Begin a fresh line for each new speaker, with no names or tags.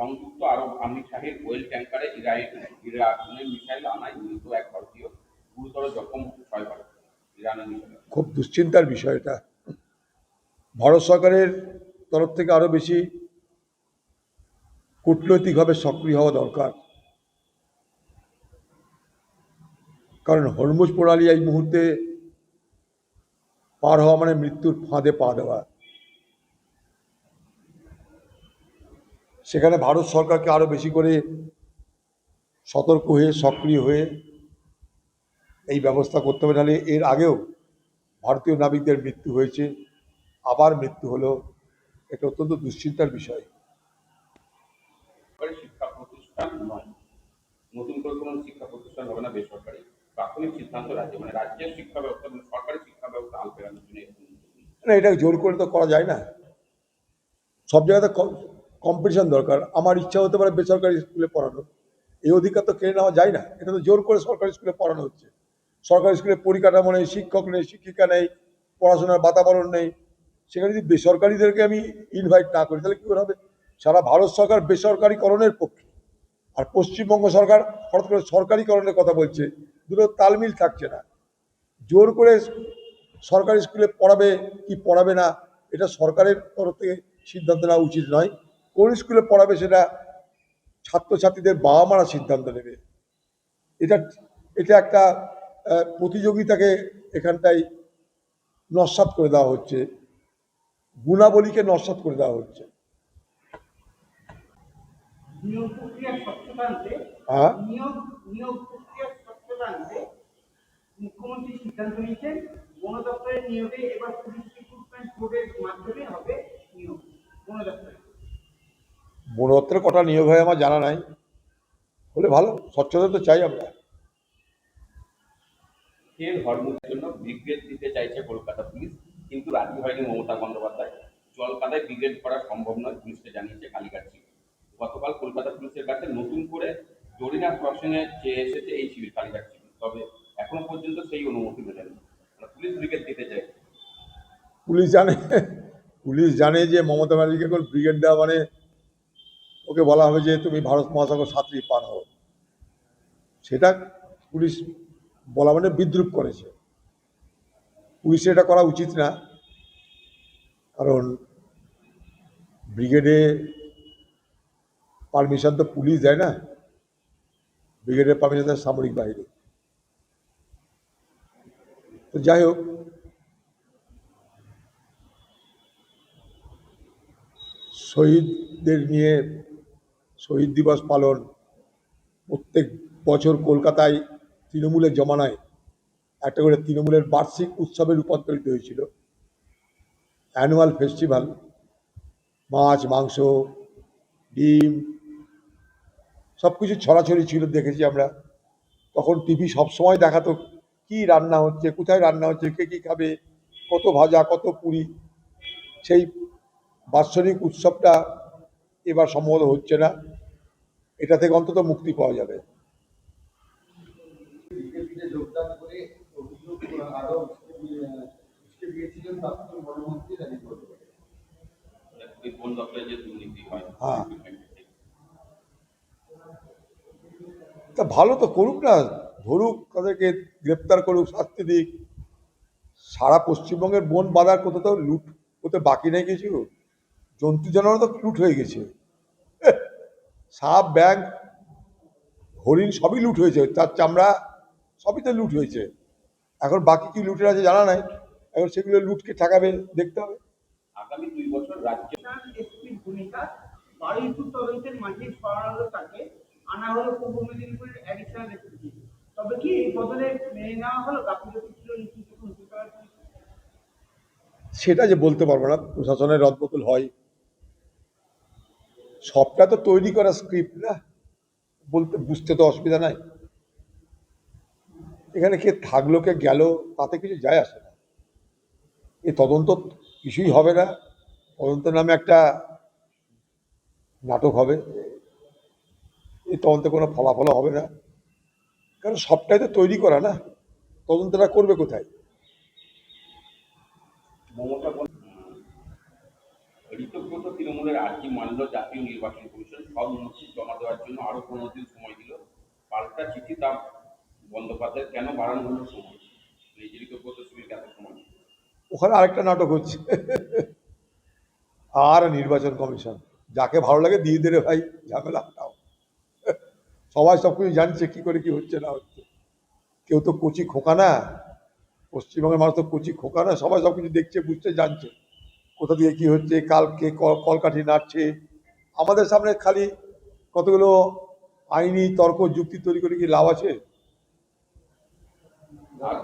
সংযুক্ত আরব আমির ওয়েল ট্যাঙ্কারে ইরানের মিসাইল আনায় নিহত এক ভারতীয়, গুরুতর জখম 6 ভারতীয়। ইরানের মিসাইল
খুব দুশ্চিন্তার বিষয় এটা। ভারত সরকারের তরফ থেকে আরো বেশি কূটনৈতিকভাবে সক্রিয় হওয়া দরকার, কারণ হরমুজ প্রণালী এই মুহূর্তে পার হওয়া মানে মৃত্যুর ফাঁদে পা দেওয়া। সেখানে ভারত সরকারকে আরো বেশি করে সতর্ক হয়ে সক্রিয় হয়ে এই ব্যবস্থা করতে হবে। নাহলে এর আগেও ভারতীয় নাবিকদের মৃত্যু হয়েছে, আবার মৃত্যু হলো। এটা অত্যন্ত দুশ্চিন্তার বিষয়।
শিক্ষা প্রতিষ্ঠান নয়, নতুন করে কোনো শিক্ষা প্রতিষ্ঠান হবে না বেসরকারি। প্রাথমিক সিদ্ধান্ত রাজ্য, মানে রাজ্যের শিক্ষা ব্যবস্থা, সরকারি শিক্ষা ব্যবস্থা হাল ফেরানোর জন্য।
না, এটা জোর করে তো করা যায় না। সব জায়গাতে কম্পিটিশন দরকার। আমার ইচ্ছা হতে পারে বেসরকারি স্কুলে পড়ানো, এই অধিকার তো কেড়ে নেওয়া যায় না। এটা তো জোর করে সরকারি স্কুলে পড়ানো হচ্ছে। সরকারি স্কুলে পরিকাঠামো নেই, শিক্ষক নেই, শিক্ষিকা নেই, পড়াশোনার বাতাবরণ নেই। সেখানে যদি বেসরকারিদেরকে আমি ইনভাইট না করি তাহলে কী করে হবে? সারা ভারত সরকার বেসরকারিকরণের পক্ষে, আর পশ্চিমবঙ্গ সরকার হঠাৎ করে সরকারিকরণের কথা বলছে। দুটো তালমিল থাকছে না। জোর করে সরকারি স্কুলে পড়াবে কি পড়াবে না, এটা সরকারের তরফ থেকে সিদ্ধান্ত নেওয়া উচিত নয়। কোন স্কুলে পড়াবে সেটা ছাত্রছাত্রীদের বাবা মারা সিদ্ধান্ত নেবে। এটা এটা একটা প্রতিযোগিতাকে এখানটায় নস্যাৎ করে দেওয়া হচ্ছে, গুণাবলীকে নস্যাৎ করে দেওয়া হচ্ছে।
মুখ্যমন্ত্রী সিদ্ধান্ত নিয়েছেন বন দপ্তরের নিয়োগে এবার পুলিশ রিক্রুটমেন্ট বোর্ডের মাধ্যমে হবে নিয়োগ। বন
দপ্তরে কটা নিয়োগ হয় আমার জানা নাই, হলে ভালো। স্বচ্ছতা তো চাই আমরা।
ফের হরমুজের জন্য ব্রিগেড দিতে চাইছে কলকাতা পুলিশ, কিন্তু রাজি হয়নি মমতা বন্দ্যোপাধ্যায়। জলকাদায় ব্রিগেড করা সম্ভব নয়, পুলিশকে জানিয়েছে কালীঘাট সিভিল। গতকাল কলকাতা পুলিশের কাছে নতুন করে জরিনা ক্রসিংয়ে চেয়ে এসেছে এই সিভিল, কালীঘাট সিভিল। তবে এখনো পর্যন্ত সেই অনুমতি মেলেনি। পুলিশ ব্রিগেড দিতে চায়।
পুলিশ জানে যে মমতা ব্যানার্জিকে এখন ব্রিগেড দেওয়া মানে ওকে বলা হবে যে তুমি ভারত মহাসাগর সাঁতরি পার হও। সেটা পুলিশ বলা মানে বিদ্রুপ করেছে। পুলিশের এটা করা উচিত না, কারণ ব্রিগেডে পারমিশন তো পুলিশ দেয় না, ব্রিগেডের পারমিশন দেয় সামরিক বাহিনী। তো যাই হোক, শহীদদের নিয়ে শহীদ দিবস পালন প্রত্যেক বছর কলকাতায় তৃণমূলের জমানায় একটা করে তৃণমূলের বার্ষিক উৎসবে রূপান্তরিত হয়েছিল। অ্যানুয়াল ফেস্টিভ্যাল, মাছ মাংস ডিম সব কিছু ছড়াছড়ি ছিল, দেখেছি আমরা। তখন টিভি সবসময় দেখাতো কি রান্না হচ্ছে, কোথায় রান্না হচ্ছে, কে কী খাবে, কত ভাজা কত পুরি। সেই বাৎসরিক উৎসবটা এবার সম্ভবত হচ্ছে না। এটা থেকে অন্তত মুক্তি পাওয়া যাবে। হ্যাঁ, তা ভালো তো করুক না, ধরুক, তাদেরকে গ্রেপ্তার করুক, শাস্তি দিক। সারা পশ্চিমবঙ্গের বন বাঁধার কোথাও তো লুট হতে বাকি নেই কিছু। জন্তু জানোয়ার তো লুট হয়ে গেছে, সাপ ব্যাঙ হরিণ সবই লুট হয়েছে, তার চামড়া সবই তো লুট হয়েছে। এখন বাকি কি লুটের আছে জানা নাই, এখন সেগুলো লুটকে ঠেকাবে দেখতে হবে।
আগামী 2 বছর রাজ্যে
এসপির ভূমিকা, বারুইপুর তদন্তের মাঝে সরানো তাকে আনা হলো পূর্ব মেদিনীপুরের অ্যাডিশনাল এসপি। তবে কি এই বদলে মেনে নেওয়া হলো গাফিলতি ছিল
সেটা যে বলতে পারবো না, প্রশাসনের রদবদল হয়, সবটা তো তৈরি করা স্ক্রিপ্ট না, বলতে বুঝতে তো অসুবিধা নাই। এখানে কে থাকলো কে গেল তাতে কিছু যায় আসে না। এ তদন্ত কিছুই হবে না, তদন্তের নামে একটা নাটক হবে, এই তদন্তে কোনো ফলাফল হবে না, কারণ সবটাই তো তৈরি করা না। তদন্তটা করবে কোথায়?
মমতা ঋতব্রত তৃণমূলের আর্জি মানল জাতীয় নির্বাচন কমিশন। সব নথি জমা দেওয়ার জন্য আরো 15 দিন সময় দিল। পাল্টা চিঠি তা বন্দ্যোপাধ্যায় কেন বাড়ানো হলো সময়? নিজেরই তো করতে সুবিধা এত সময়।
ওখানে আরেকটা নাটক হচ্ছে আর নির্বাচন কমিশন যাকে ভালো লাগে দিয়ে দে রে ভাই, ঝামেলা হটাও। সবাই সব কিছু জানছে কি করে কি হচ্ছে না হচ্ছে। কেউ তো কচি খোকা না, পশ্চিমবঙ্গের মানুষ তো কচি খোকা না, সবাই সব কিছু দেখছে, বুঝছে, জানছে কোথা দিয়ে কি হচ্ছে, কালকে কলকাঠি নাড়ছে। আমাদের সামনে খালি কতগুলো আইনি তর্ক যুক্তি তৈরি করে কি লাভ আছে?
আর